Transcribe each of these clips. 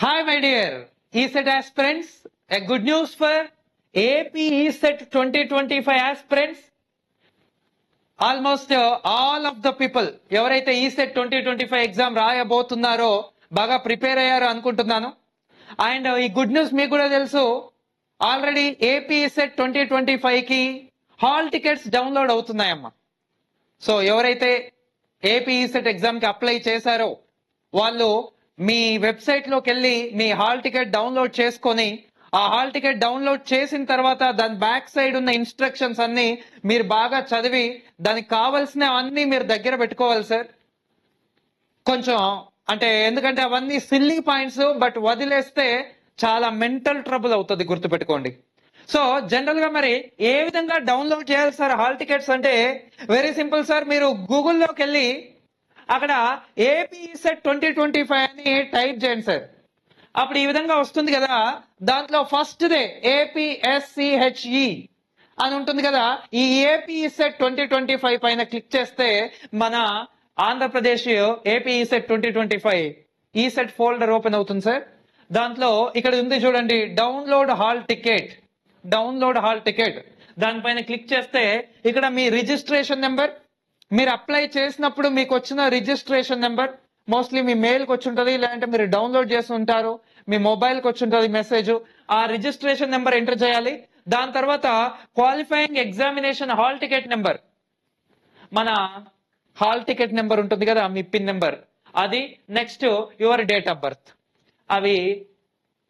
Hi, my dear ESET aspirants. A good news for AP ESET 2025 aspirants. Almost all of the people ఎవరైతే ECET 2025 exam రాయబోతున్నారో బాగా prepare అయ్యారో అనుకుంటున్నాను. And ఈ good news మీకు కూడా తెలుసు, ఆల్రెడీ ఏపీ ఈసెట్ 2025 కి హాల్ టికెట్స్ డౌన్లోడ్ అవుతున్నాయమ్మా. సో ఎవరైతే ఏపీ ఈసెట్ ఎగ్జామ్ కి అప్లై చేశారో వాళ్ళు మీ వెబ్సైట్ లోకి వెళ్ళి మీ హాల్ టికెట్ డౌన్లోడ్ చేసుకొని, ఆ హాల్ టికెట్ డౌన్లోడ్ చేసిన తర్వాత దాని బ్యాక్ సైడ్ ఉన్న ఇన్స్ట్రక్షన్స్ అన్ని మీరు బాగా చదివి దానికి కావాల్సిన అన్ని మీరు దగ్గర పెట్టుకోవాలి సార్. కొంచెం అంటే ఎందుకంటే అవన్నీ సిల్లీ పాయింట్స్, బట్ వదిలేస్తే చాలా మెంటల్ ట్రబుల్ అవుతుంది, గుర్తుపెట్టుకోండి. సో జనరల్ గా మరి ఏ విధంగా డౌన్లోడ్ చేయాలి సార్ హాల్ టికెట్స్ అంటే వెరీ సింపుల్ సార్. మీరు గూగుల్లోకి వెళ్ళి అక్కడ ఏపీ ఈసెట్ 2025 అని టైప్ చేయండి సార్. అప్పుడు ఈ విధంగా వస్తుంది కదా, దాంట్లో ఫస్ట్ దే ఏపీఎస్సిహెచ్ఈ అని ఉంటుంది కదా. ఈ ఏపీ ఈసెట్ 2025 పైన క్లిక్ చేస్తే మన Andhra Pradesh AP ECET 2025 ECET folder open అవుతుంది సార్. దాంట్లో ఇక్కడ ఉంది చూడండి, download hall ticket. Download hall ticket దానిపైన క్లిక్ చేస్తే ఇక్కడ మీ రిజిస్ట్రేషన్ నెంబర్, మీరు అప్లై చేసినప్పుడు మీకు వచ్చిన రిజిస్ట్రేషన్ నెంబర్ మోస్ట్లీ మీ మెయిల్కి వచ్చి ఉంటుంది, లేదంటే మీరు డౌన్లోడ్ చేసి ఉంటారు, మీ మొబైల్కి వచ్చి ఉంటుంది మెసేజ్. ఆ రిజిస్ట్రేషన్ నెంబర్ ఎంటర్ చేయాలి. దాని తర్వాత qualifying examination hall ticket number, మన హాల్ టికెట్ నెంబర్ ఉంటుంది కదా, మీ పిన్ నెంబర్ అది. Next your date of birth, అవి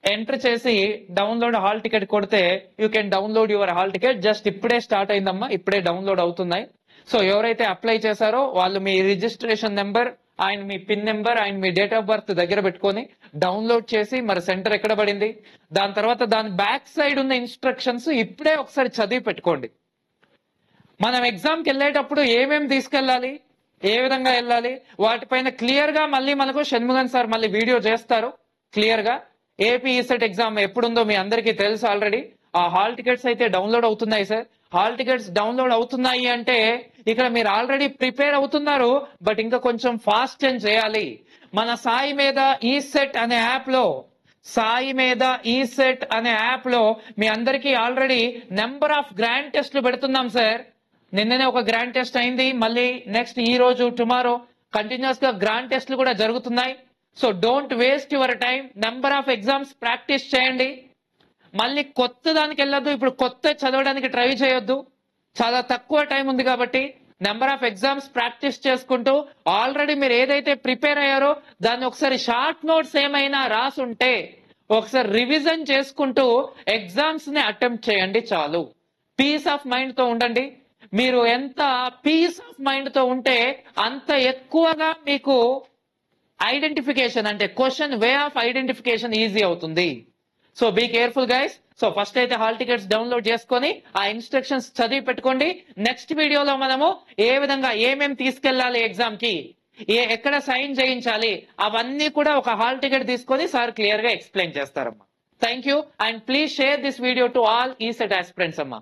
ఎంటర్ చేసి డౌన్లోడ్ హాల్ టికెట్ కొడితే you can download your hall ticket. Just ఇప్పుడే స్టార్ట్ అయిందమ్మా, ఇప్పుడే డౌన్లోడ్ అవుతున్నాయి. సో ఎవరైతే అప్లై చేశారో వాళ్ళు మీ రిజిస్ట్రేషన్ నెంబర్ అండ్ మీ పిన్ నెంబర్ అండ్ మీ డేట్ ఆఫ్ బర్త్ దగ్గర పెట్టుకొని డౌన్లోడ్ చేసి మరి సెంటర్ ఎక్కడ పడింది, దాని తర్వాత దాని బ్యాక్ సైడ్ ఉన్న ఇన్స్ట్రక్షన్స్ ఇప్పుడే ఒకసారి చదివి పెట్టుకోండి. మనం ఎగ్జామ్కి వెళ్ళేటప్పుడు ఏమేమి తీసుకెళ్ళాలి, ఏ విధంగా వెళ్ళాలి, వాటిపైన క్లియర్ గా మళ్ళీ మనకు షణ్ముగన్ సార్ మళ్ళీ వీడియో చేస్తారు క్లియర్ గా. ఏపీ ఈసెట్ ఎగ్జామ్ ఎప్పుడుందో మీ అందరికీ తెలుసు ఆల్రెడీ. ఆ హాల్ టికెట్స్ అయితే డౌన్లోడ్ అవుతున్నాయి సార్. హాల్ టికెట్స్ డౌన్లోడ్ అవుతున్నాయి అంటే ఇక్కడ మీరు ఆల్రెడీ ప్రిపేర్ అవుతున్నారు, బట్ ఇంకా కొంచెం ఫాస్ట్ అని చేయాలి. మన సాయి మీద ఈసెట్ అనే యాప్ లో, సాయి మీద ఈసెట్ అనే యాప్ లో మీ అందరికీ ఆల్రెడీ నెంబర్ ఆఫ్ గ్రాండ్ టెస్ట్లు పెడుతున్నాం సార్. నిన్ననే ఒక గ్రాండ్ టెస్ట్ అయింది, మళ్ళీ నెక్స్ట్ ఈ రోజు టుమారో కంటిన్యూస్ గా గ్రాండ్ టెస్ట్లు కూడా జరుగుతున్నాయి. So don't waste your time, number of exams practice చేయండి. మళ్ళీ కొత్త దానికి వెళ్ళొద్దు, ఇప్పుడు కొత్త చదవడానికి ట్రై చేయొద్దు. చాలా తక్కువ టైం ఉంది కాబట్టి నెంబర్ ఆఫ్ ఎగ్జామ్స్ ప్రాక్టీస్ చేసుకుంటూ ఆల్రెడీ మీరు ఏదైతే ప్రిపేర్ అయ్యారో దాన్ని ఒకసారి షార్ట్ నోట్స్ ఏమైనా రాసుంటే ఒకసారి రివిజన్ చేసుకుంటూ ఎగ్జామ్స్ ని అటెంప్ట్ చేయండి చాలు. పీస్ ఆఫ్ మైండ్ తో ఉండండి. మీరు ఎంత పీస్ ఆఫ్ మైండ్ తో ఉంటే అంత ఎక్కువగా మీకు ఐడెంటిఫికేషన్ అంటే question way of identification easy అవుతుంది. So be careful guys. So first అయితే హాల్ టికెట్స్ డౌన్లోడ్ చేసుకొని ఆ ఇన్స్ట్రక్షన్స్ చదివి పెట్టుకోండి. నెక్స్ట్ వీడియోలో మనము ఏ విధంగా ఏమేమి తీసుకెళ్లాలి ఎగ్జామ్ కి, ఎక్కడ సైన్ చేయించాలి, అవన్నీ కూడా ఒక హాల్ టికెట్ తీసుకొని సార్ క్లియర్ గా ఎక్స్ప్లెయిన్ చేస్తారమ్మా. Thank you and please share this video to all ECET aspirants అమ్మా.